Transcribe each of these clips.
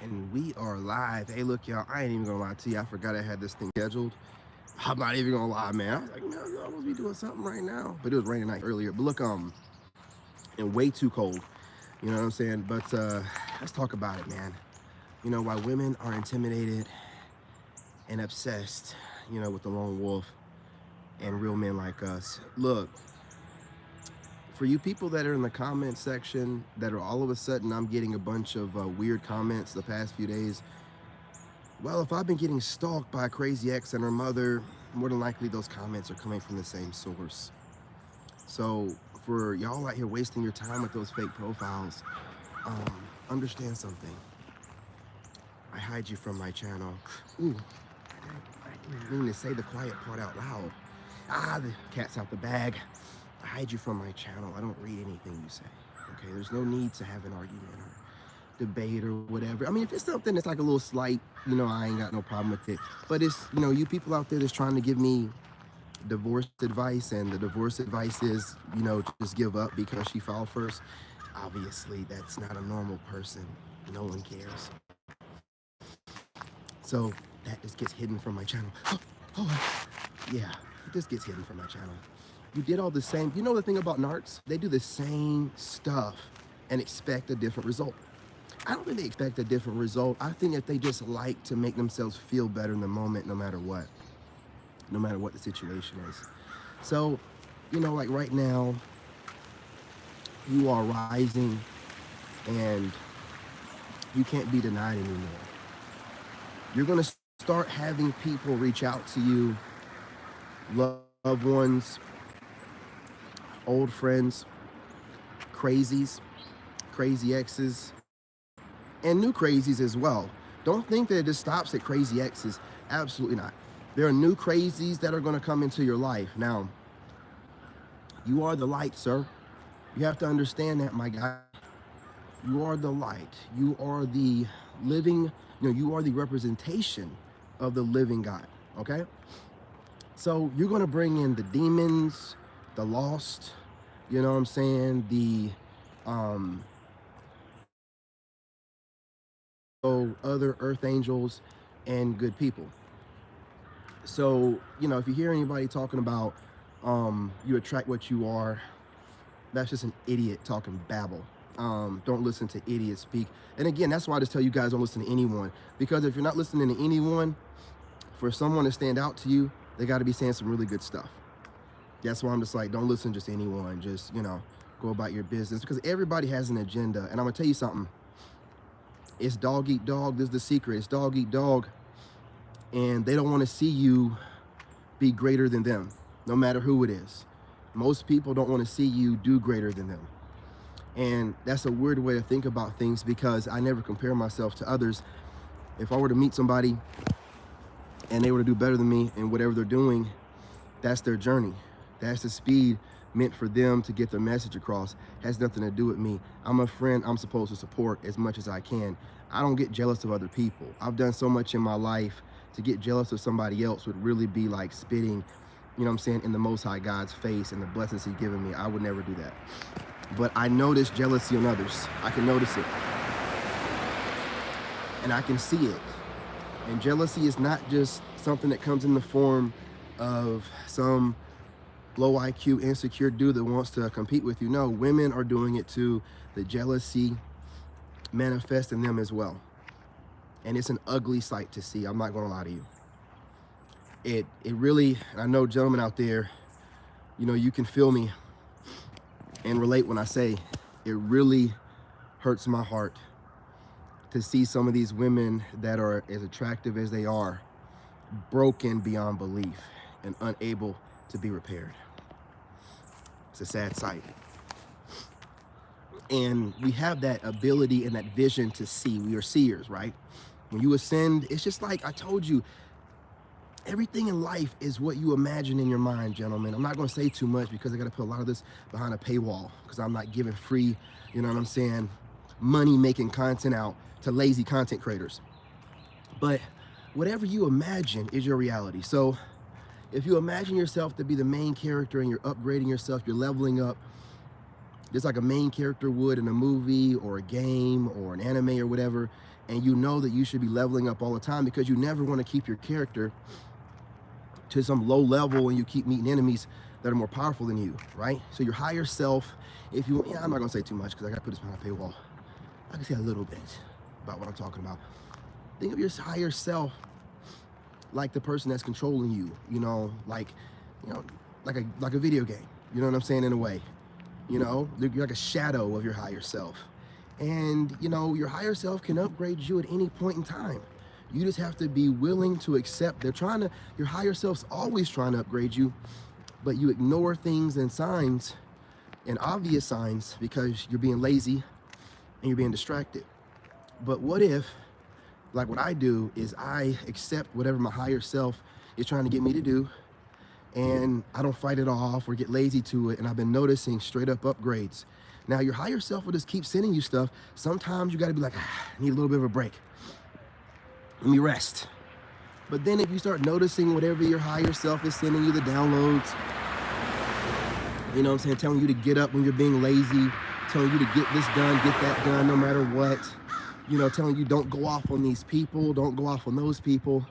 And we are live. Hey, look, y'all, I ain't even gonna lie to you. I forgot I had this thing scheduled. I'm not even gonna lie, man. I was like, man, I'm supposed to be doing something right now. But it was raining night earlier. But look, and way too cold. You know what I'm saying? But let's talk about it, man. You know, why women are intimidated and obsessed, you know, with the lone wolf and real men like us. Look, for you people that are in the comment section that are all of a sudden, I'm getting a bunch of weird comments the past few days. Well, if I've been getting stalked by a crazy ex and her mother, more than likely those comments are coming from the same source. So for y'all out here wasting your time with those fake profiles, understand something. I hide you from my channel. Ooh, I didn't mean to say the quiet part out loud. Ah, the cat's out the bag. I hide you from my channel. I don't read anything you say. Okay, there's no need to have an argument or debate or whatever. I mean, if it's something that's like a little slight, you know, I ain't got no problem with it. But it's, you know, you people out there that's trying to give me divorce advice, and the divorce advice is, you know, just give up because she filed first. Obviously, that's not a normal person. No one cares. So that just gets hidden from my channel. Yeah, it just gets hidden from my channel. You did all the same. You know the thing about narcs? They do the same stuff and expect a different result. I don't think they expect a different result. I think that they just like to make themselves feel better in the moment, no matter what the situation is. So, you know, like right now, you are rising and you can't be denied anymore. You're going to start having people reach out to you, loved ones, old friends, crazies, crazy exes, and new crazies as well. Don't think that it just stops at crazy exes. Absolutely not. There are new crazies that are going to come into your life. Now, you are the light, sir. You have to understand that, my guy. You are the light. You are the living, you know, you are the representation of the living God, okay? So you're going to bring in the demons, the lost, you know what I'm saying, the other earth angels and good people. So, you know, if you hear anybody talking about you attract what you are, that's just an idiot talking babble. Don't listen to idiots speak. And again, that's why I just tell you guys don't listen to anyone. Because if you're not listening to anyone, for someone to stand out to you, they got to be saying some really good stuff. That's why I'm just like, don't listen just to anyone. Just, you know, go about your business. Because everybody has an agenda. And I'm going to tell you something. It's dog eat dog. This is the secret. It's dog eat dog. And they don't want to see you be greater than them, no matter who it is. Most people don't want to see you do greater than them. And that's a weird way to think about things, because I never compare myself to others. If I were to meet somebody and they were to do better than me in whatever they're doing, that's their journey. That's the speed meant for them to get their message across. Has nothing to do with me. I'm a friend. I'm supposed to support as much as I can. I don't get jealous of other people. I've done so much in my life. To get jealous of somebody else would really be like spitting, you know what I'm saying, in the Most High God's face and the blessings He's given me. I would never do that. But I notice jealousy on others. I can notice it. And I can see it. And jealousy is not just something that comes in the form of some low IQ, insecure dude that wants to compete with you. No, women are doing it too. The jealousy manifests in them as well. And it's an ugly sight to see. I'm not going to lie to you. It really, I know gentlemen out there, you know, you can feel me and relate when I say it really hurts my heart to see some of these women that are as attractive as they are broken beyond belief and unable to be repaired. It's a sad sight. And we have that ability and that vision to see. We are seers, right? When you ascend, it's just like I told you, everything in life is what you imagine in your mind, gentlemen. I'm not going to say too much because I got to put a lot of this behind a paywall, because I'm not giving free, you know what I'm saying, money making content out to lazy content creators. But whatever you imagine is your reality. So if you imagine yourself to be the main character and you're upgrading yourself, you're leveling up, just like a main character would in a movie or a game or an anime or whatever, and you know that you should be leveling up all the time, because you never want to keep your character to some low level and you keep meeting enemies that are more powerful than you, right? So your higher self, if you, I'm not gonna say too much because I gotta put this behind a paywall. I can say a little bit about what I'm talking about. Think of your higher self like the person that's controlling you, you know, like a video game. You know what I'm saying? In a way, you know, you're like a shadow of your higher self. And, you know, your higher self can upgrade you at any point in time. You just have to be willing to accept your higher self's always trying to upgrade you, but you ignore things and signs and obvious signs because you're being lazy and you're being distracted. But what if, like what I do, is I accept whatever my higher self is trying to get me to do, and I don't fight it off or get lazy to it, and I've been noticing straight up upgrades. Now, your higher self will just keep sending you stuff. Sometimes you got to be like, I need a little bit of a break. Let me rest. But then if you start noticing whatever your higher self is sending you, the downloads, you know what I'm saying, telling you to get up when you're being lazy, telling you to get this done, get that done, no matter what, you know, telling you don't go off on these people, don't go off on those people.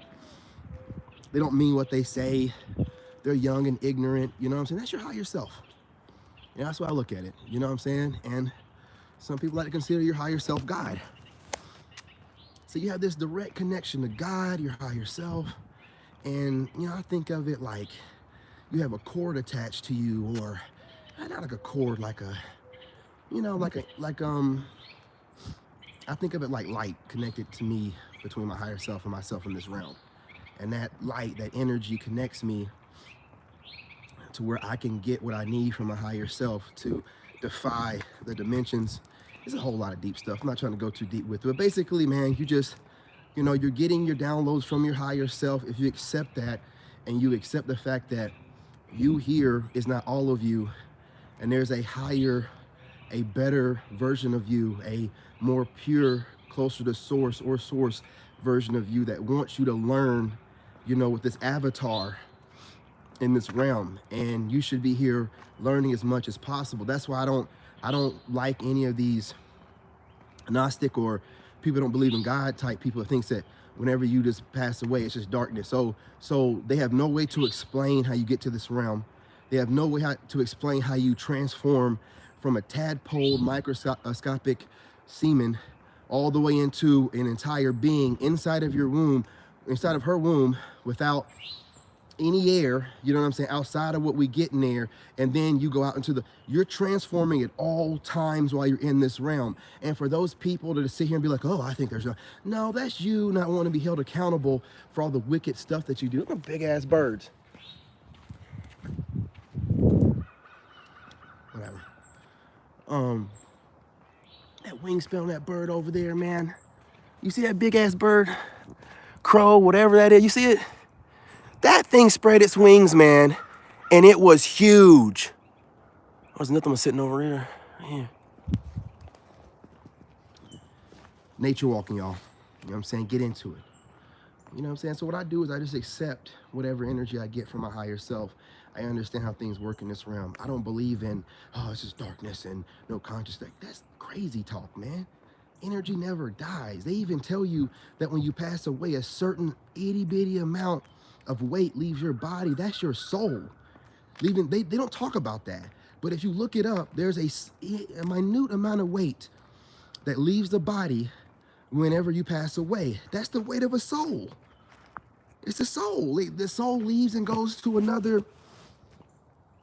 They don't mean what they say. They're young and ignorant, you know what I'm saying? That's your higher self. Yeah, that's why I look at it, you know what I'm saying? And some people like to consider your higher self God. So you have this direct connection to God, your higher self. And, you know, I think of it like you have a cord attached to you, or not like a cord, like a, you know, I think of it like light connected to me between my higher self and myself in this realm. And that light, that energy connects me to where I can get what I need from my higher self to defy the dimensions. There's a whole lot of deep stuff. I'm not trying to go too deep with it, but basically, man, you just, you know, you're getting your downloads from your higher self. If you accept that, and you accept the fact that you here is not all of you, and there's a higher, a better version of you, a more pure, closer to source or source version of you that wants you to learn, you know, with this avatar in this realm, and you should be here learning as much as possible. That's why I don't like any of these Gnostic or people don't believe in God type people that thinks that whenever you just pass away, it's just darkness. So they have no way to explain how you get to this realm. They have no way to explain how you transform from a tadpole microscopic semen all the way into an entire being inside of your womb, inside of her womb, without any air, you know what I'm saying, outside of what we get in there, and then you go out into you're transforming at all times while you're in this realm. And for those people to sit here and be like, oh, I think there's no, that's you not wanting to be held accountable for all the wicked stuff that you do. Look at big ass birds. Whatever. That wingspan on that bird over there, man. You see that big ass bird? Crow, whatever that is, you see it? That thing spread its wings, man, and it was huge. There's nothing was sitting over there. Yeah. Nature walking, y'all. You know what I'm saying? Get into it. You know what I'm saying? So what I do is I just accept whatever energy I get from my higher self. I understand how things work in this realm. I don't believe in, oh, it's just darkness and no consciousness. That's crazy talk, man. Energy never dies. They even tell you that when you pass away, a certain itty bitty amount of weight leaves your body. That's your soul. Leaving, they don't talk about that. But if you look it up, there's a minute amount of weight that leaves the body whenever you pass away. That's the weight of a soul. It's the soul. The soul leaves and goes to another,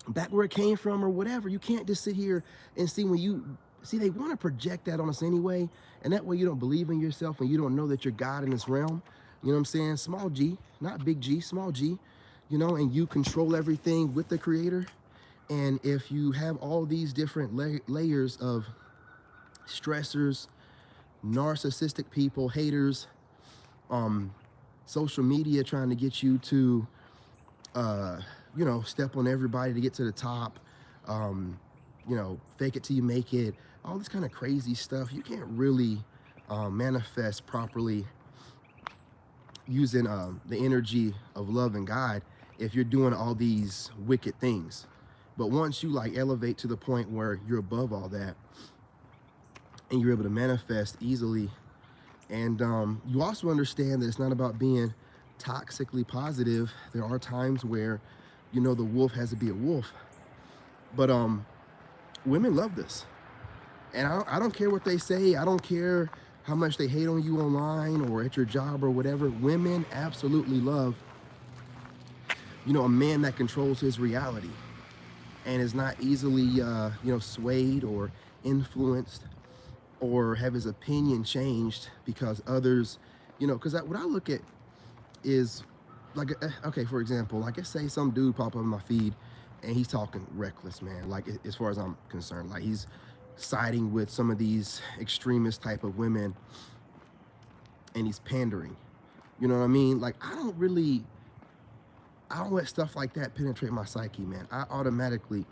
back where it came from or whatever. You can't just sit here and see when you, see, they want to project that on us anyway. And that way you don't believe in yourself and you don't know that you're God in this realm. You know what I'm saying? Small G, not big G, small G, you know, and you control everything with the creator. And if you have all these different layers of stressors, narcissistic people, haters, social media trying to get you to, you know, step on everybody to get to the top, you know, fake it till you make it, all this kind of crazy stuff, you can't really manifest properly using the energy of love and God if you're doing all these wicked things. But once you like elevate to the point where you're above all that and you're able to manifest easily And you also understand that it's not about being toxically positive. There are times where, you know, the wolf has to be a wolf. But women love this. And I don't care what they say. I don't care how much they hate on you online or at your job or whatever. Women absolutely love, you know, a man that controls his reality and is not easily, you know, swayed or influenced or have his opinion changed because others, you know, because what I look at is like, okay, for example, like I say some dude pop up in my feed and he's talking reckless, man. Like as far as I'm concerned, like he's siding with some of these extremist type of women and he's pandering. You know what I mean? Like I don't let stuff like that penetrate my psyche, man. I automatically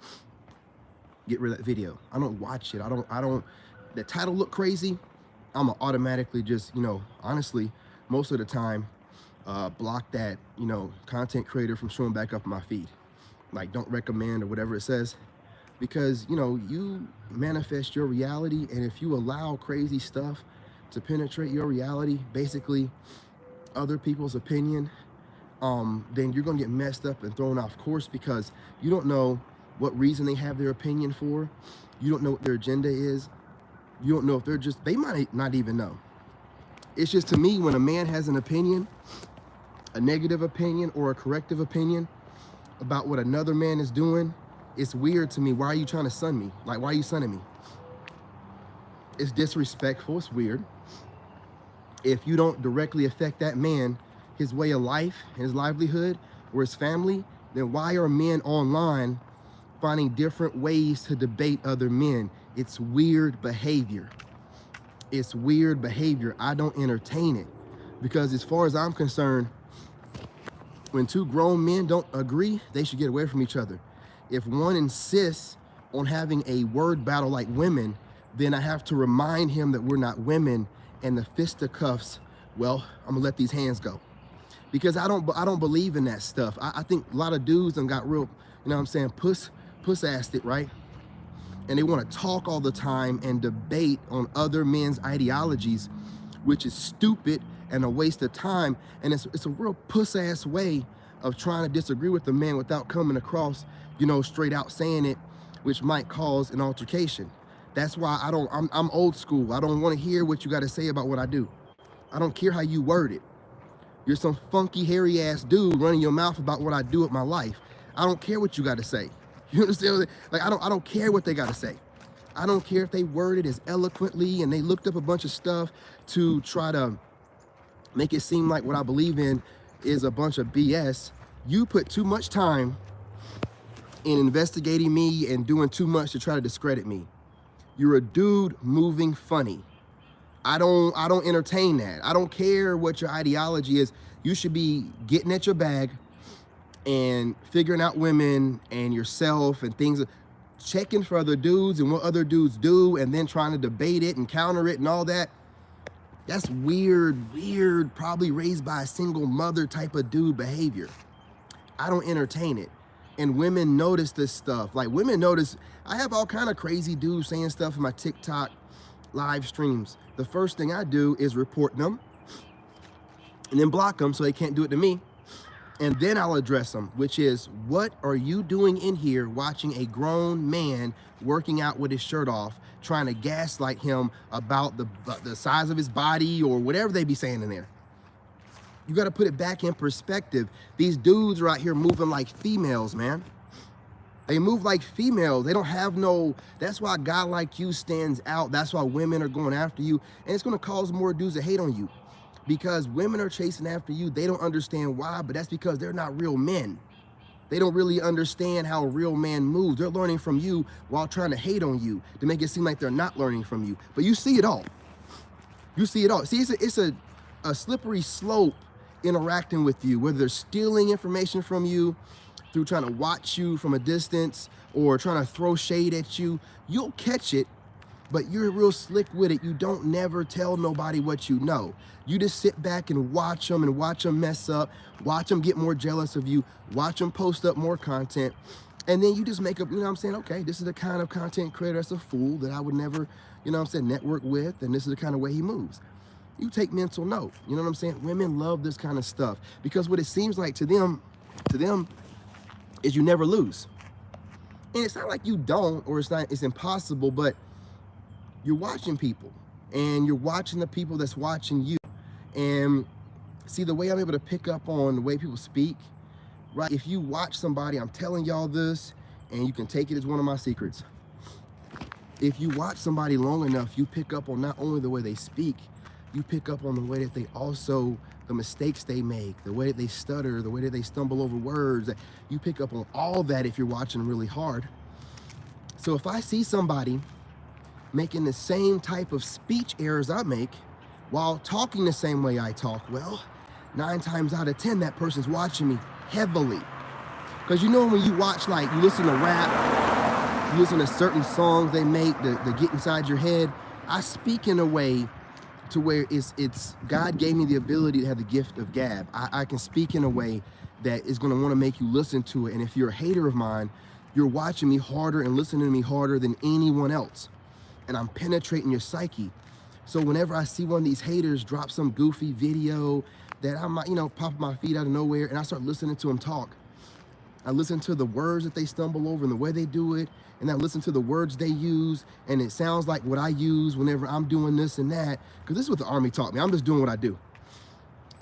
get rid of that video. I don't watch it. I don't, the title look crazy. I'm automatically just, you know, honestly, most of the time, block that, you know, content creator from showing back up in my feed. Like don't recommend or whatever it says, because, you know, you manifest your reality. And if you allow crazy stuff to penetrate your reality, basically other people's opinion, then you're gonna get messed up and thrown off course because you don't know what reason they have their opinion for. You don't know what their agenda is. You don't know if they're just, they might not even know. It's just, to me, when a man has an opinion, a negative opinion or a corrective opinion about what another man is doing, it's weird to me. Why are you trying to sun me? Like, why are you sunning me? It's disrespectful. It's weird. If you don't directly affect that man, his way of life, his livelihood, or his family, then why are men online finding different ways to debate other men? It's weird behavior. It's weird behavior. I don't entertain it, because as far as I'm concerned, when two grown men don't agree, they should get away from each other. If one insists on having a word battle like women, then I have to remind him that we're not women, and the fisticuffs, well, I'm gonna let these hands go. Because I don't believe in that stuff. I think a lot of dudes done got real, you know what I'm saying, puss-assed it, right? And they want to talk all the time and debate on other men's ideologies, which is stupid and a waste of time. And it's a real puss-ass way of trying to disagree with the man without coming across, you know, straight out saying it, which might cause an altercation. That's why I'm old school. I don't want to hear what you got to say about what I do. I don't care how you word it. You're some funky, hairy ass dude running your mouth about what I do with my life. I don't care what you got to say. You understand? Like, I don't care what they got to say. I don't care if they word it as eloquently and they looked up a bunch of stuff to try to make it seem like what I believe in is a bunch of BS. You put too much time in investigating me and doing too much to try to discredit me. You're a dude moving funny. I don't entertain that. I don't care what your ideology is. You should be getting at your bag and figuring out women and yourself and things, checking for other dudes and what other dudes do, and then trying to debate it and counter it and all that. That's weird, probably raised by a single mother type of dude behavior. I don't entertain it. And women notice this stuff. Like, women notice, I have all kind of crazy dudes saying stuff in my TikTok live streams. The first thing I do is report them and then block them so they can't do it to me. And then I'll address them, which is, what are you doing in here watching a grown man working out with his shirt off, trying to gaslight him about the size of his body or whatever they be saying in there? You got to put it back in perspective. These dudes are out here moving like females, man. They move like females. They don't have no, that's why a guy like you stands out. That's why women are going after you. And it's going to cause more dudes to hate on you, because women are chasing after you. They don't understand why, but that's because they're not real men. They don't really understand how a real man moves. They're learning from you while trying to hate on you to make it seem like they're not learning from you. But you see it all. You see it all. See, it's a slippery slope interacting with you, whether they're stealing information from you through trying to watch you from a distance or trying to throw shade at you. You'll catch it, but you're real slick with it. You don't never tell nobody what you know. You just sit back and watch them mess up, watch them get more jealous of you, watch them post up more content, and then you just make up, you know what I'm saying, okay, this is the kind of content creator that's a fool that I would never, you know what I'm saying, network with, and this is the kind of way he moves. You take mental note. You know what I'm saying? Women love this kind of stuff because what it seems like to them is you never lose. And it's not like you don't, or it's impossible, but you're watching people and you're watching the people that's watching you. And see, the way I'm able to pick up on the way people speak, right? If you watch somebody, I'm telling y'all this, and you can take it as one of my secrets. If you watch somebody long enough, you pick up on not only the way they speak, you pick up on the way that they also, the mistakes they make, the way that they stutter, the way that they stumble over words. You pick up on all that if you're watching really hard. So if I see somebody making the same type of speech errors I make while talking the same way I talk, well, 9 times out of 10, that person's watching me heavily. Because you know when you watch, like, you listen to rap, you listen to certain songs they make that get inside your head, I speak in a way to where it's God gave me the ability to have the gift of gab. I can speak in a way that is going to want to make you listen to it. And if you're a hater of mine, you're watching me harder and listening to me harder than anyone else. And I'm penetrating your psyche. So whenever I see one of these haters drop some goofy video that I might, pop my feet out of nowhere, and I start listening to them talk, I listen to the words that they stumble over and the way they do it, and I listen to the words they use, and it sounds like what I use whenever I'm doing this and that, because this is what the Army taught me. I'm just doing what I do.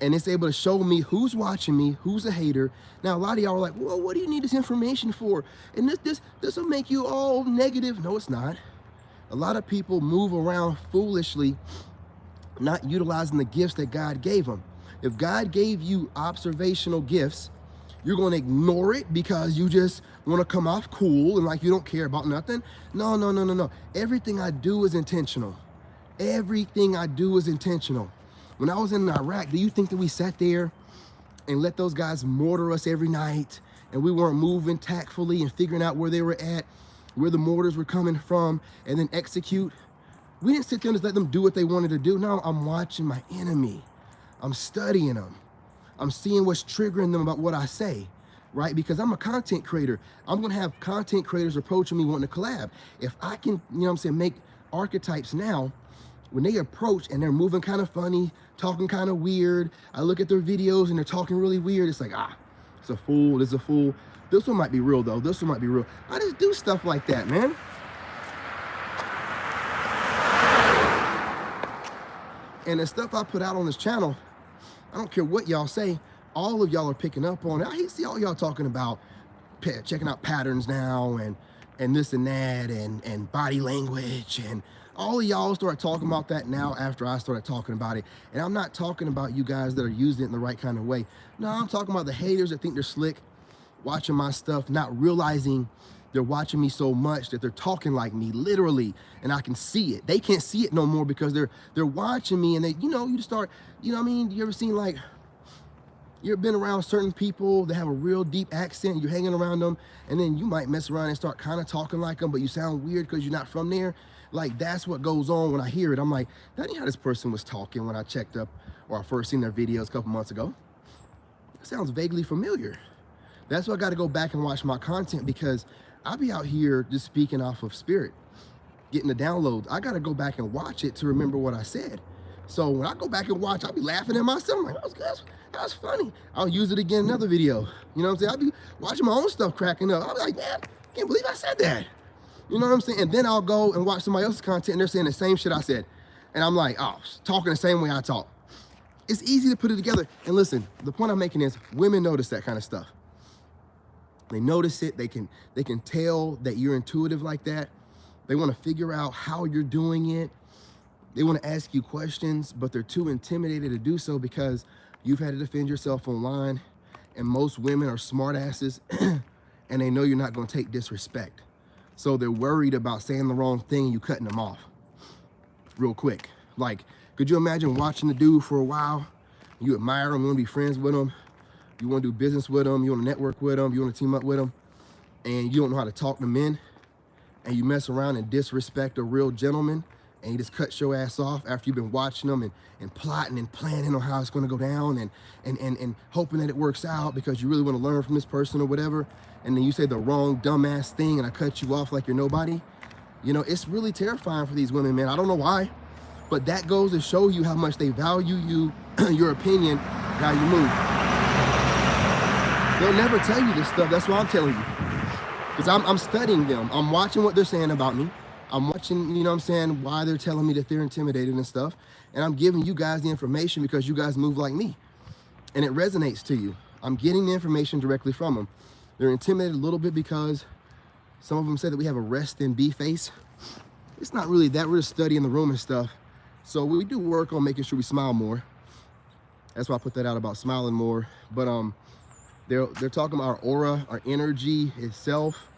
And it's able to show me who's watching me, who's a hater. Now, a lot of y'all are like, well, what do you need this information for? And this will make you all negative. No, it's not. A lot of people move around foolishly, not utilizing the gifts that God gave them. If God gave you observational gifts, you're going to ignore it because you just want to come off cool and like you don't care about nothing. No. Everything I do is intentional. Everything I do is intentional. When I was in Iraq, do you think that we sat there and let those guys mortar us every night and we weren't moving tactfully and figuring out where they were at, where the mortars were coming from, and then execute? We didn't sit there and just let them do what they wanted to do. No, I'm watching my enemy. I'm studying them. I'm seeing what's triggering them about what I say, right? Because I'm a content creator. I'm going to have content creators approaching me wanting to collab. If I can, make archetypes now, when they approach and they're moving kind of funny, talking kind of weird, I look at their videos and they're talking really weird. It's like, it's a fool. This is a fool. This one might be real, though. This one might be real. I just do stuff like that, man. And the stuff I put out on this channel, I don't care what y'all say, all of y'all are picking up on it. I see all y'all talking about checking out patterns now and this and that and body language, and all of y'all start talking about that now after I started talking about it. And I'm not talking about you guys that are using it in the right kind of way. No, I'm talking about the haters that think they're slick, watching my stuff, not realizing they're watching me so much that they're talking like me, literally, and I can see it. They can't see it no more because they're watching me, and they, you start, you ever seen, like, you ever been around certain people that have a real deep accent, you're hanging around them, and then you might mess around and start kind of talking like them, but you sound weird because you're not from there. Like, that's what goes on when I hear it. I'm like, that ain't how this person was talking when I checked up or I first seen their videos a couple months ago. It sounds vaguely familiar. That's why I got to go back and watch my content, because I'll be out here just speaking off of spirit, getting the downloads. I got to go back and watch it to remember what I said. So when I go back and watch, I'll be laughing at myself. I'm like, that was funny. I'll use it again in another video. You know what I'm saying? I'll be watching my own stuff cracking up. I'll be like, man, I can't believe I said that. You know what I'm saying? And then I'll go and watch somebody else's content and they're saying the same shit I said. And I'm like, talking the same way I talk. It's easy to put it together. And listen, the point I'm making is women notice that kind of stuff. They notice it. They can tell that you're intuitive like that. They want to figure out how you're doing it. They want to ask you questions, but they're too intimidated to do so because you've had to defend yourself online, and most women are smart asses and they know you're not going to take disrespect. So they're worried about saying the wrong thing and you cutting them off real quick. Like, could you imagine watching the dude for a while? You admire him, you want to be friends with him, you want to do business with him, you want to network with him, you want to team up with him, and you don't know how to talk to men, and you mess around and disrespect a real gentleman, and he just cuts your ass off after you've been watching them and plotting and planning on how it's going to go down and hoping that it works out because you really want to learn from this person or whatever, and then you say the wrong dumbass thing and I cut you off like you're nobody. It's really terrifying for these women, man. I don't know why. But that goes to show you how much they value you, your opinion, how you move. They'll never tell you this stuff. That's what I'm telling you. Because I'm studying them. I'm watching what they're saying about me. I'm watching, you know what I'm saying, why they're telling me that they're intimidated and stuff. And I'm giving you guys the information because you guys move like me. And it resonates to you. I'm getting the information directly from them. They're intimidated a little bit because some of them say that we have a rest in B face. It's not really that. We're just studying the room and stuff. So we do work on making sure we smile more. That's why I put that out about smiling more. But they're talking about our aura, our energy itself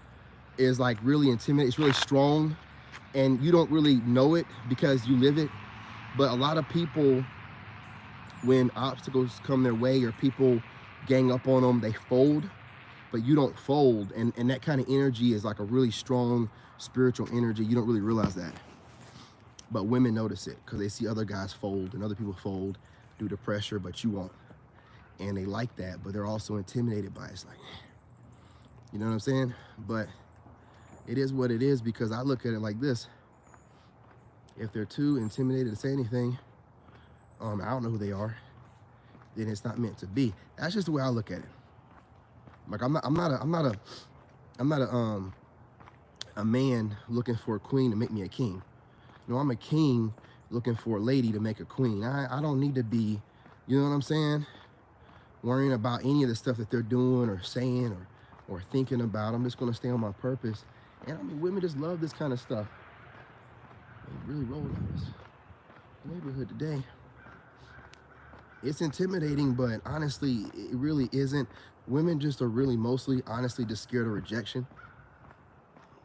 is like really intimidating. It's really strong, and you don't really know it because you live it. But a lot of people, when obstacles come their way or people gang up on them, they fold. But you don't fold, and that kind of energy is like a really strong spiritual energy. You don't really realize that. But women notice it because they see other guys fold and other people fold due to pressure, but you won't. And they like that, but they're also intimidated by it. It's like, you know what I'm saying? But it is what it is, because I look at it like this. If they're too intimidated to say anything, I don't know who they are, then it's not meant to be. That's just the way I look at it. Like I'm not a man looking for a queen to make me a king. No, I'm a king looking for a lady to make a queen. I don't need to be, you know what I'm saying, worrying about any of the stuff that they're doing or saying or thinking about. I'm just gonna stay on my purpose. And I mean, women just love this kind of stuff. They really roll in this neighborhood today. It's intimidating, but honestly, it really isn't. Women just are really mostly, honestly, just scared of rejection.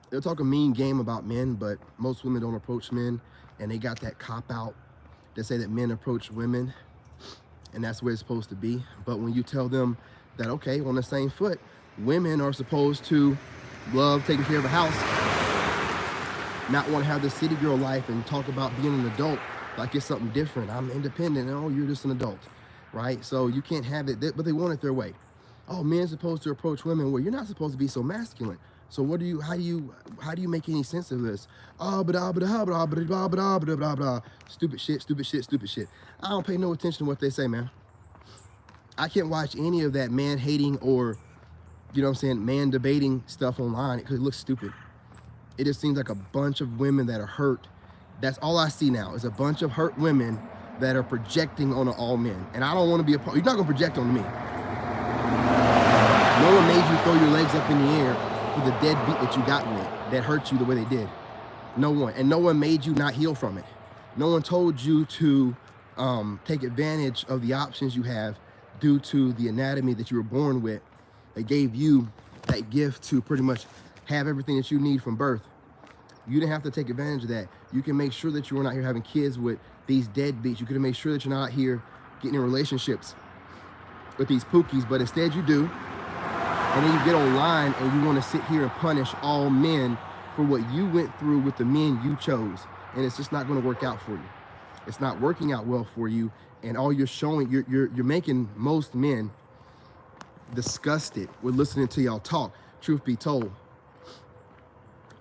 They'll talk a mean game about men, but most women don't approach men, and they got that cop-out that say that men approach women, and that's where it's supposed to be. But when you tell them that, okay, on the same foot, women are supposed to love taking care of a house, not want to have the city girl life and talk about being an adult like it's something different. I'm independent. Oh, you're just an adult, right? So you can't have it, but they want it their way. Oh, men's supposed to approach women. Well, you're not supposed to be so masculine. So how do you make any sense of this? Stupid shit. I don't pay no attention to what they say, man. I can't watch any of that man hating or, you know what I'm saying, man debating stuff online because it looks stupid. It just seems like a bunch of women that are hurt. That's all I see now is a bunch of hurt women that are projecting on all men. And I don't want to be a part. You're not going to project on me. No one made you throw your legs up in the air for the dead beat that you got with that hurt you the way they did. No one. And no one made you not heal from it. No one told you to take advantage of the options you have due to the anatomy that you were born with. They gave you that gift to pretty much have everything that you need from birth. You didn't have to take advantage of that. You can make sure that you were not here having kids with these deadbeats. You could make sure that you're not here getting in relationships with these pookies, but instead you do. And then you get online and you want to sit here and punish all men for what you went through with the men you chose. And it's just not going to work out for you. It's not working out well for you. And all you're showing, you're making most men disgusted with listening to y'all talk, truth be told.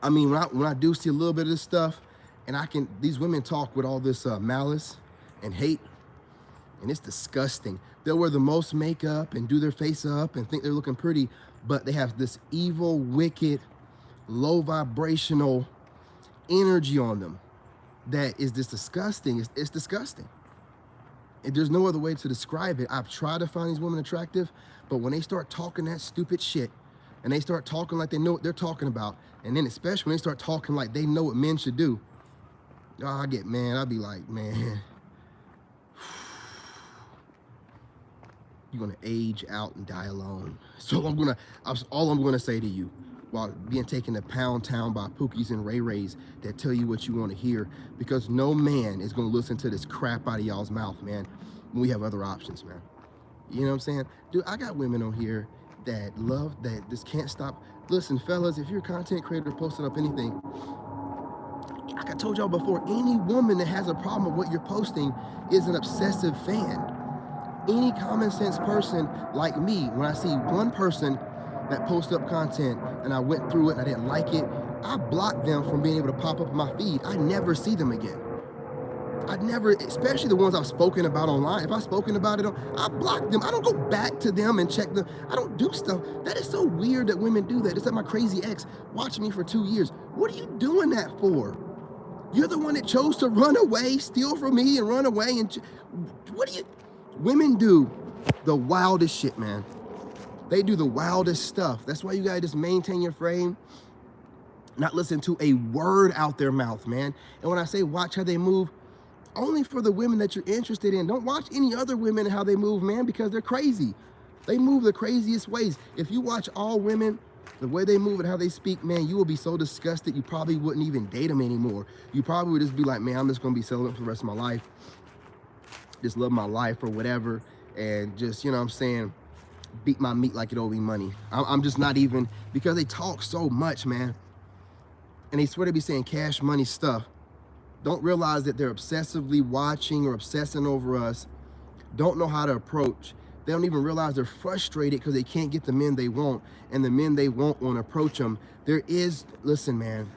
I mean, when I do see a little bit of this stuff, and these women talk with all this malice and hate, and it's disgusting. They'll wear the most makeup and do their face up and think they're looking pretty, but they have this evil, wicked, low vibrational energy on them that is just disgusting. It's disgusting. And there's no other way to describe it. I've tried to find these women attractive, but when they start talking that stupid shit, and they start talking like they know what they're talking about, and then especially when they start talking like they know what men should do, I'll be like, man, you're gonna age out and die alone. So all I'm gonna say to you, while being taken to Pound Town by Pookies and Ray Rays that tell you what you want to hear, because no man is gonna listen to this crap out of y'all's mouth, man, when we have other options, man. You know what I'm saying? Dude, I got women on here that love, that just can't stop. Listen, fellas, if you're a content creator posting up anything, like I told y'all before, any woman that has a problem with what you're posting is an obsessive fan. Any common sense person like me, when I see one person that posts up content and I went through it and I didn't like it, I block them from being able to pop up in my feed. I never see them again. I'd never, especially the ones I've spoken about online. If I've spoken about it, I block them. I don't go back to them and check them. I don't do stuff. That is so weird that women do that. It's like my crazy ex watching me for 2 years. What are you doing that for? You're the one that chose to run away, steal from me and run away. And what do you, women do the wildest shit, man. They do the wildest stuff. That's why you gotta just maintain your frame, not listen to a word out their mouth, man. And when I say watch how they move, only for the women that you're interested in. Don't watch any other women and how they move, man, because they're crazy. They move the craziest ways. If you watch all women, the way they move and how they speak, man, you will be so disgusted you probably wouldn't even date them anymore. You probably would just be like, man, I'm just gonna be celibate for the rest of my life. Just love my life or whatever. And just, you know what I'm saying, beat my meat like it owe me money. I'm just not even, because they talk so much, man. And they swear to be saying cash money stuff. Don't realize that they're obsessively watching or obsessing over us. Don't know how to approach. They don't even realize they're frustrated because they can't get the men they want, and the men they want won't approach them. There is, listen, man,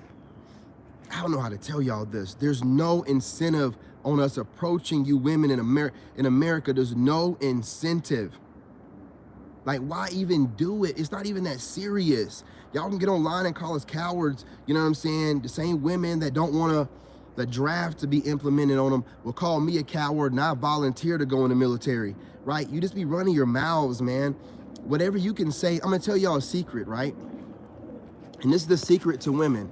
I don't know how to tell y'all this. There's no incentive on us approaching you women in America. There's no incentive. Like, why even do it? It's not even that serious. Y'all can get online and call us cowards. You know what I'm saying? The same women that don't want the draft to be implemented on them will call me a coward, and I volunteer to go in the military, right? You just be running your mouths, man. Whatever you can say, I'm gonna tell y'all a secret, right? And this is the secret to women,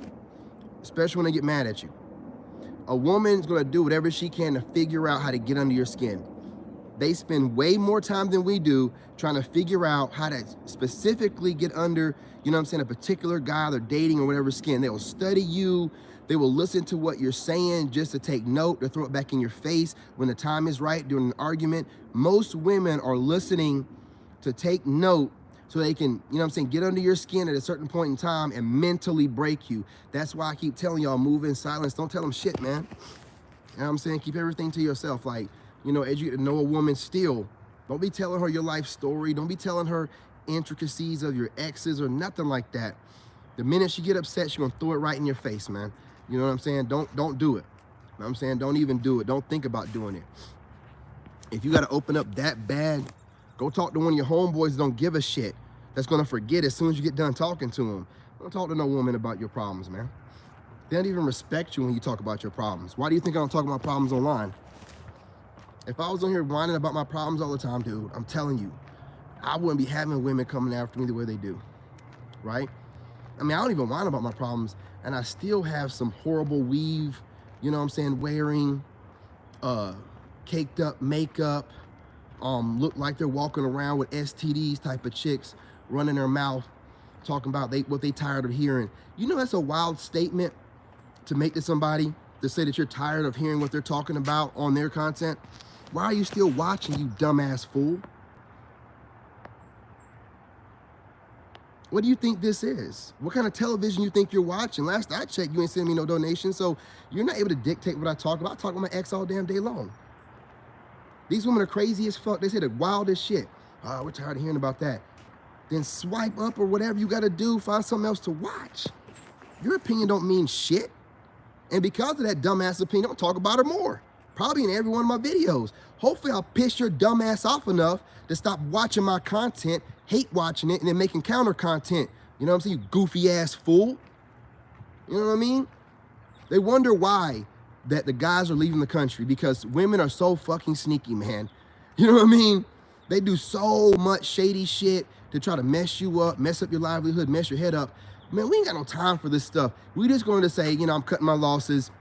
especially when they get mad at you. A woman's gonna do whatever she can to figure out how to get under your skin. They spend way more time than we do trying to figure out how to specifically get under, you know what I'm saying, a particular guy they're dating or whatever skin. They will study you. They will listen to what you're saying just to take note, to throw it back in your face when the time is right during an argument. Most women are listening to take note so they can, you know what I'm saying, get under your skin at a certain point in time and mentally break you. That's why I keep telling y'all, move in silence. Don't tell them shit, man. You know what I'm saying? Keep everything to yourself. Like, you know, as you get to know a woman still, don't be telling her your life story. Don't be telling her intricacies of your exes or nothing like that. The minute she get upset, she's gonna throw it right in your face, man. You know what I'm saying? Don't do it. You know what I'm saying? Don't even do it. Don't think about doing it. If you got to open up that bad, go talk to one of your homeboys that don't give a shit. That's going to forget as soon as you get done talking to them. Don't talk to no woman about your problems, man. They don't even respect you when you talk about your problems. Why do you think I don't talk about problems online? If I was on here whining about my problems all the time, dude, I'm telling you, I wouldn't be having women coming after me the way they do, right? I mean, I don't even whine about my problems, and I still have some horrible weave, you know what I'm saying, wearing caked up makeup, look like they're walking around with STDs type of chicks running their mouth, talking about what they tired of hearing. You know, that's a wild statement to make to somebody, to say that you're tired of hearing what they're talking about on their content. Why are you still watching, you dumbass fool? What do you think this is? What kind of television you think you're watching? Last I checked, you ain't sending me no donations, so you're not able to dictate what I talk about. I talk about my ex all damn day long. These women are crazy as fuck. They say the wildest shit. We're tired of hearing about that. Then swipe up or whatever you gotta do, find something else to watch. Your opinion don't mean shit. And because of that dumbass opinion, I'm gonna talk about her more. Probably in every one of my videos. Hopefully I'll piss your dumbass off enough to stop watching my content, hate watching it, and then making counter content. You know what I'm saying, you goofy ass fool? You know what I mean? They wonder why that the guys are leaving the country, because women are so fucking sneaky, man. You know what I mean? They do so much shady shit to try to mess you up, mess up your livelihood, mess your head up. Man, we ain't got no time for this stuff. We just going to say, you know, I'm cutting my losses,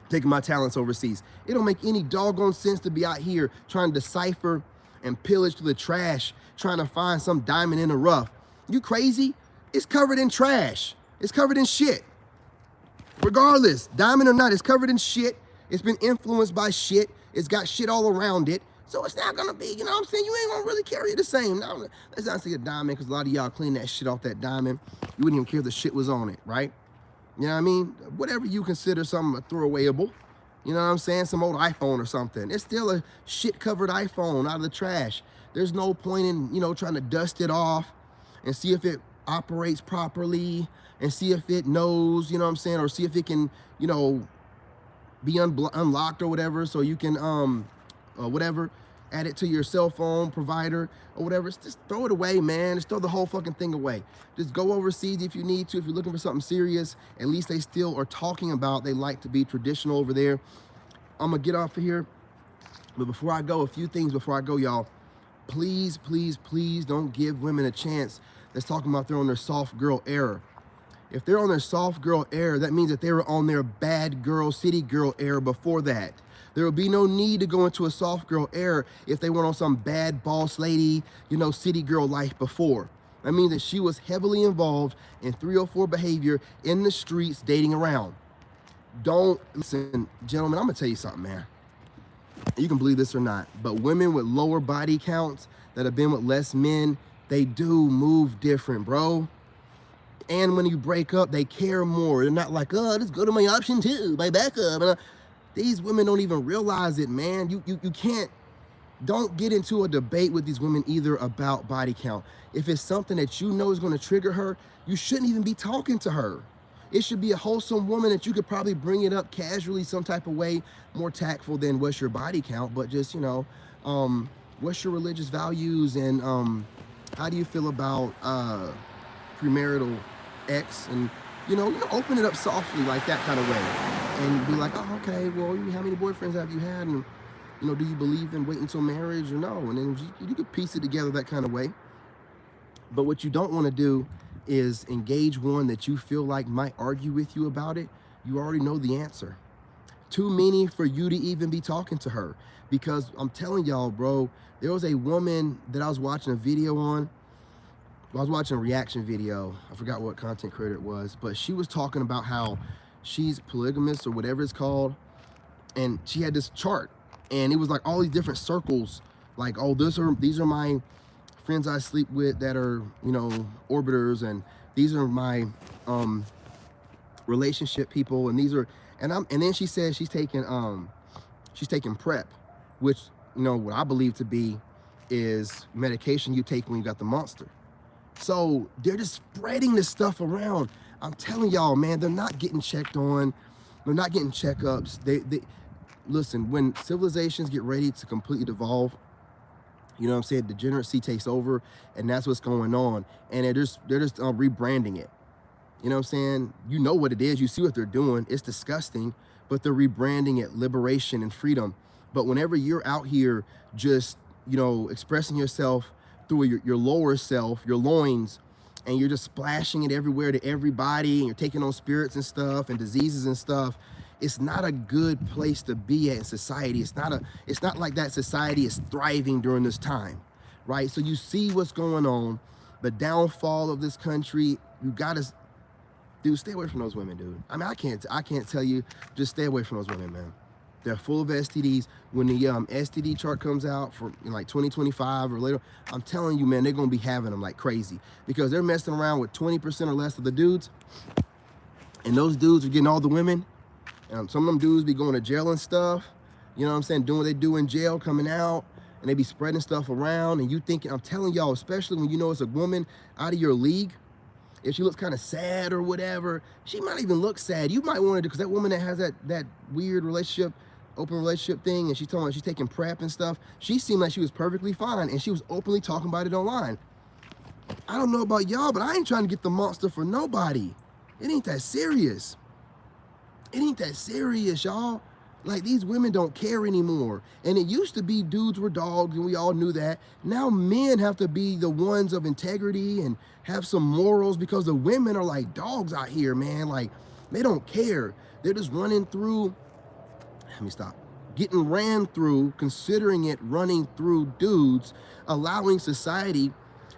taking my talents overseas. It don't make any doggone sense to be out here trying to decipher and pillage to the trash, trying to find some diamond in the rough. You crazy? It's covered in trash. It's covered in shit. Regardless, diamond or not, it's covered in shit. It's been influenced by shit. It's got shit all around it. So it's not gonna be, you know what I'm saying? You ain't gonna really carry it the same. No, let's not say a diamond, because a lot of y'all clean that shit off that diamond. You wouldn't even care if the shit was on it, right? You know what I mean? Whatever you consider something throwawayable, you know what I'm saying? Some old iPhone or something. It's still a shit-covered iPhone out of the trash. There's no point in, you know, trying to dust it off and see if it operates properly and see if it knows, you know what I'm saying? Or see if it can, you know, be unlocked or whatever, so you can whatever, add it to your cell phone provider or whatever. Just throw it away, man. Just throw the whole fucking thing away. Just go overseas if you need to. If you're looking for something serious, at least they still are talking about they like to be traditional over there. I'm gonna get off of here, but before I go, a few things before I go, y'all. Please, please, please don't give women a chance that's talking about they're on their soft girl era. If they're on their soft girl era, that means that they were on their bad girl, city girl era before that. There will be no need to go into a soft girl era if they went on some bad boss lady, you know, city girl life before. That means that she was heavily involved in 304 behavior in the streets, dating around. Don't, listen, gentlemen, I'm gonna tell you something, man. You can believe this or not, but women with lower body counts that have been with less men, they do move different, bro. And when you break up, they care more. They're not like, oh, let's go to my option two, my backup. These women don't even realize it, man. You can't, don't get into a debate with these women either about body count. If it's something that you know is going to trigger her, you shouldn't even be talking to her. It should be a wholesome woman that you could probably bring it up casually, some type of way, more tactful than what's your body count, but just, you know, what's your religious values, and how do you feel about premarital X, and you know, open it up softly like that kind of way, and be like, oh, okay, well, how many boyfriends have you had, and you know, do you believe in waiting until marriage or no? And then you could piece it together that kind of way. But what you don't want to do is engage one that you feel like might argue with you about it. You already know the answer. Too many for you to even be talking to her, because I'm telling y'all, bro, there was a woman that I was watching a video on. I was watching a reaction video. I forgot what content creator it was, but she was talking about how she's polygamous or whatever it's called. And she had this chart, and it was like all these different circles. Like, oh, these are my friends I sleep with that are, you know, orbiters, and these are my relationship people, and these are, and then she said she's taking PrEP, which, you know, what I believe to be is medication you take when you got the monster. So they're just spreading this stuff around. I'm telling y'all, man, they're not getting checked on. They're not getting checkups. They listen, when civilizations get ready to completely devolve, you know what I'm saying, degeneracy takes over, and that's what's going on. And they're just rebranding it. You know what I'm saying? You know what it is. You see what they're doing. It's disgusting, but they're rebranding it liberation and freedom. But whenever you're out here just, you know, expressing yourself through your lower self, your loins, and you're just splashing it everywhere to everybody, and you're taking on spirits and stuff and diseases and stuff, it's not a good place to be at in society. It's not like that society is thriving during this time, right? So you see what's going on, the downfall of this country. You gotta, dude, stay away from those women, dude. I mean, I can't tell you, just stay away from those women, man. They're full of STDs. When the STD chart comes out for like 2025 or later, I'm telling you, man, they're gonna be having them like crazy, because they're messing around with 20% or less of the dudes, and those dudes are getting all the women. Some of them dudes be going to jail and stuff, you know what I'm saying, doing what they do in jail, coming out, and they be spreading stuff around, and you thinking, I'm telling y'all, especially when you know it's a woman out of your league, if she looks kind of sad or whatever, she might even look sad. You might want to, because that woman that has that weird relationship, open relationship thing, and she's talking about she's taking PrEP and stuff, she seemed like she was perfectly fine, and she was openly talking about it online. I don't know about y'all, but I ain't trying to get the monster for nobody. It ain't that serious. It ain't that serious, y'all. Like, these women don't care anymore. And it used to be dudes were dogs, and we all knew that. Now men have to be the ones of integrity and have some morals, because the women are like dogs out here, man. Like, they don't care. They're just running through, let me stop, getting ran through, considering it running through dudes, allowing society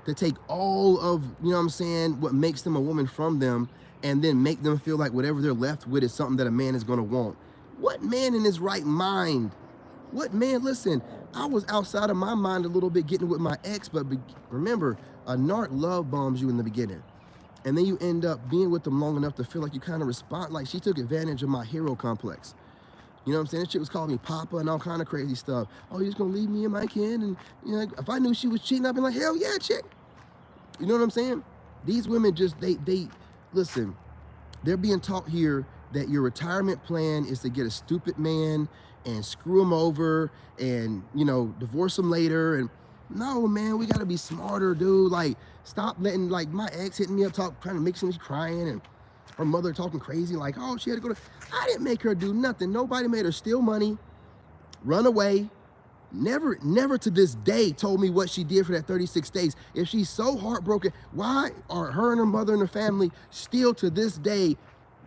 to take all of, you know what I'm saying, what makes them a woman from them, and then make them feel like whatever they're left with is something that a man is going to want. What man in his right mind? What man? Listen, I was outside of my mind a little bit getting with my ex, but remember, a narc love bombs you in the beginning, and then you end up being with them long enough to feel like you kind of respond. Like, she took advantage of my hero complex. You know what I'm saying? This chick was calling me Papa and all kind of crazy stuff. Oh, you're just gonna leave me and my kid? And you know, if I knew she was cheating, I'd be like, hell yeah, chick. You know what I'm saying? These women just, they listen, they're being taught here that your retirement plan is to get a stupid man and screw him over and, you know, divorce him later. And no, man, we got to be smarter, dude. Like, stop letting, like, my ex hitting me up, trying to make me crying, and her mother talking crazy, like, oh, she had to go to, I didn't make her do nothing. Nobody made her steal money, run away. Never to this day told me what she did for that 36 days. If she's so heartbroken, why are her and her mother and her family still to this day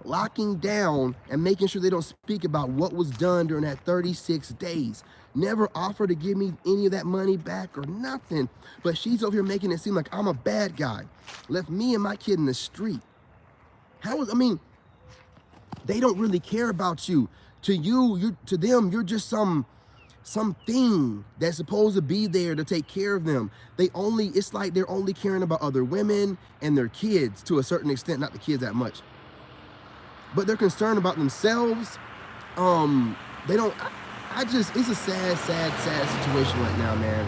locking down and making sure they don't speak about what was done during that 36 days? Never offered to give me any of that money back or nothing. But she's over here making it seem like I'm a bad guy. Left me and my kid in the street. I mean, they don't really care about you. To them, you're just something that's supposed to be there to take care of them. It's like they're only caring about other women and their kids to a certain extent, not the kids that much. But they're concerned about themselves. It's a sad situation right now, man.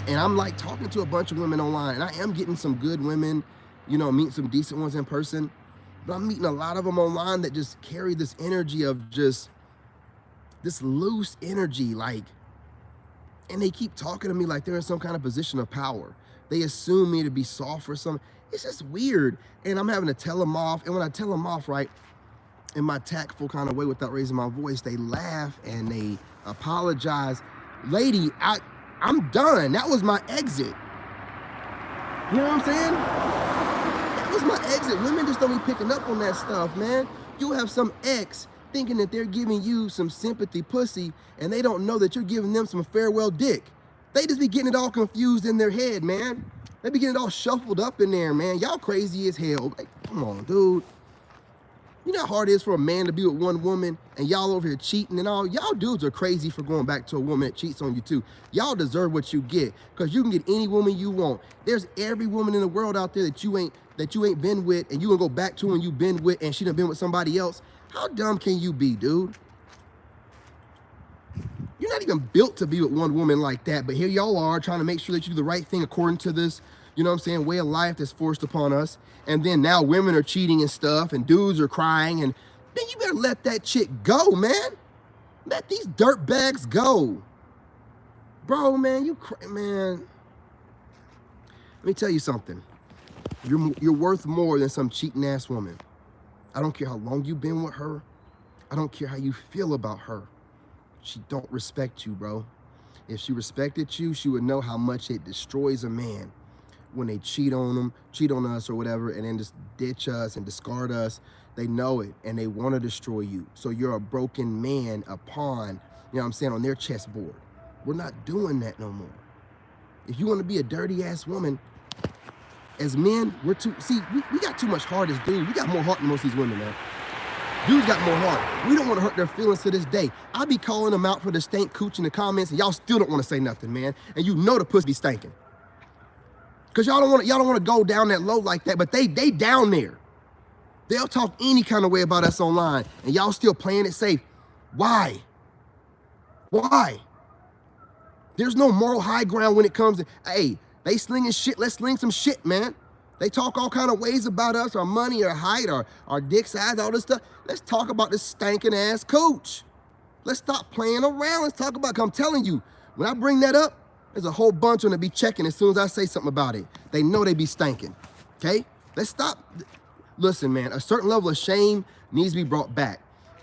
And I'm like talking to a bunch of women online, and I am getting some good women, you know, meeting some decent ones in person. But I'm meeting a lot of them online that just carry this energy of just this loose energy, like, and they keep talking to me like they're in some kind of position of power. They assume me to be soft or something. It's just weird. And I'm having to tell them off. And when I tell them off, right, in my tactful kind of way without raising my voice, they laugh and they apologize. Lady, I'm done. That was my exit. You know what I'm saying? That was my exit. Women just don't be picking up on that stuff, man. You have some ex thinking that they're giving you some sympathy pussy, and they don't know that you're giving them some farewell dick. They just be getting it all confused in their head, man. They be getting it all shuffled up in there, man. Y'all crazy as hell. Like, come on, dude. You know how hard it is for a man to be with one woman, and y'all over here cheating and all? Y'all dudes are crazy for going back to a woman that cheats on you too. Y'all deserve what you get, because you can get any woman you want. There's every woman in the world out there that you ain't been with, and you gonna go back to when you been with, and she done been with somebody else. How dumb can you be, dude? You're not even built to be with one woman like that, but here y'all are trying to make sure that you do the right thing according to this, you know what I'm saying, way of life that's forced upon us. And then now women are cheating and stuff, and dudes are crying, and then you better let that chick go, man. Let these dirt bags go. Bro, man, man. Let me tell you something. You're worth more than some cheating ass woman. I don't care how long you've been with her. I don't care how you feel about her. She don't respect you, bro. If she respected you, she would know how much it destroys a man when they cheat on us or whatever, and then just ditch us and discard us. They know it, and they want to destroy you. So you're a broken man, a pawn, you know what I'm saying, on their chessboard. We're not doing that no more. If you want to be a dirty ass woman, as men, we got too much heart as dudes. We got more heart than most of these women, man. Dudes got more heart. We don't want to hurt their feelings to this day. I be calling them out for the stank cooch in the comments, and y'all still don't want to say nothing, man. And you know the pussy be stinking. Cause y'all don't want to go down that low like that, but they down there. They'll talk any kind of way about us online, and y'all still playing it safe. Why? Why? There's no moral high ground when it comes to, hey, they slinging shit, let's sling some shit, man. They talk all kind of ways about us, our money, our height, our dick size, all this stuff. Let's talk about this stinking ass coach. Let's stop playing around. Let's talk about, 'cause I'm telling you, when I bring that up, there's a whole bunch of them to be checking as soon as I say something about it. They know they be stinking, okay? Let's stop. Listen, man, a certain level of shame needs to be brought back.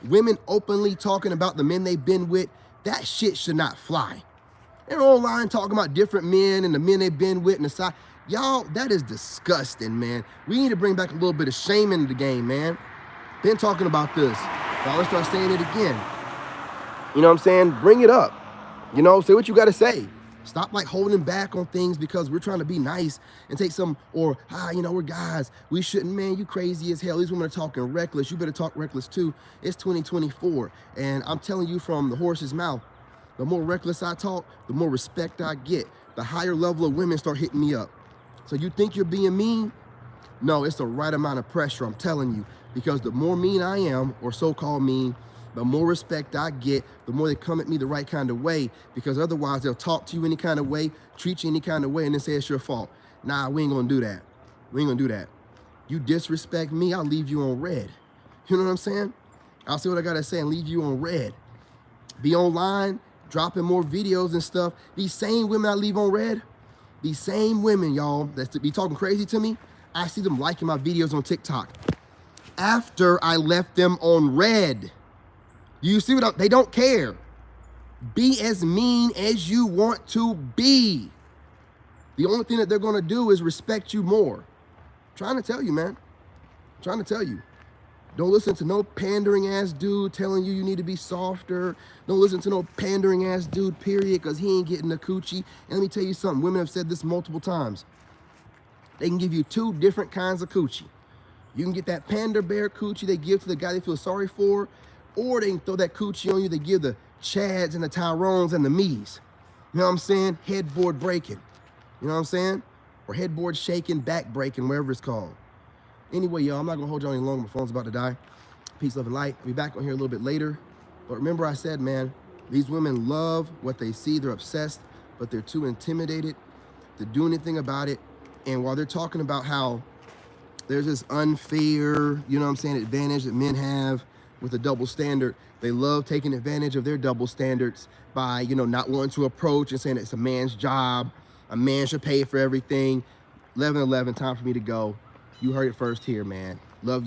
Women openly talking about the men they've been with, that shit should not fly. They're online talking about different men and the men they've been with and the side. Y'all, that is disgusting, man. We need to bring back a little bit of shame into the game, man. Been talking about this. Now let's start saying it again. You know what I'm saying? Bring it up. You know, say what you got to say. Stop like holding back on things because we're trying to be nice and take some, or, you know, we're guys. We shouldn't, man, you crazy as hell. These women are talking reckless. You better talk reckless too. It's 2024. And I'm telling you from the horse's mouth, the more reckless I talk, the more respect I get. The higher level of women start hitting me up. So you think you're being mean? No, it's the right amount of pressure, I'm telling you. Because the more mean I am, or so-called mean, the more respect I get, the more they come at me the right kind of way, because otherwise they'll talk to you any kind of way, treat you any kind of way, and then say it's your fault. Nah, we ain't gonna do that. We ain't gonna do that. You disrespect me, I'll leave you on red. You know what I'm saying? I'll say what I gotta say and leave you on red. Be online, dropping more videos and stuff. These same women I leave on red, these same women, y'all, that be talking crazy to me, I see them liking my videos on TikTok after I left them on red. You see what they don't care. Be as mean as you want to be. The only thing that they're gonna do is respect you more. I'm trying to tell you, man. I'm trying to tell you. Don't listen to no pandering ass dude telling you need to be softer. Don't listen to no pandering ass dude, period, because he ain't getting the coochie. And let me tell you something, women have said this multiple times. They can give you two different kinds of coochie. You can get that panda bear coochie they give to the guy they feel sorry for, or they can throw that coochie on you they give the Chads and the Tyrones and the me's. You know what I'm saying? Headboard breaking. You know what I'm saying? Or headboard shaking, back breaking, wherever it's called. Anyway, y'all, I'm not gonna hold you any longer. My phone's about to die. Peace, love, and light. I'll be back on here a little bit later. But remember I said, man, these women love what they see. They're obsessed, but they're too intimidated to do anything about it. And while they're talking about how there's this unfair, you know what I'm saying, advantage that men have with a double standard, they love taking advantage of their double standards by, you know, not wanting to approach and saying it's a man's job. A man should pay for everything. 11:11, time for me to go. You heard it first here, man. Love you.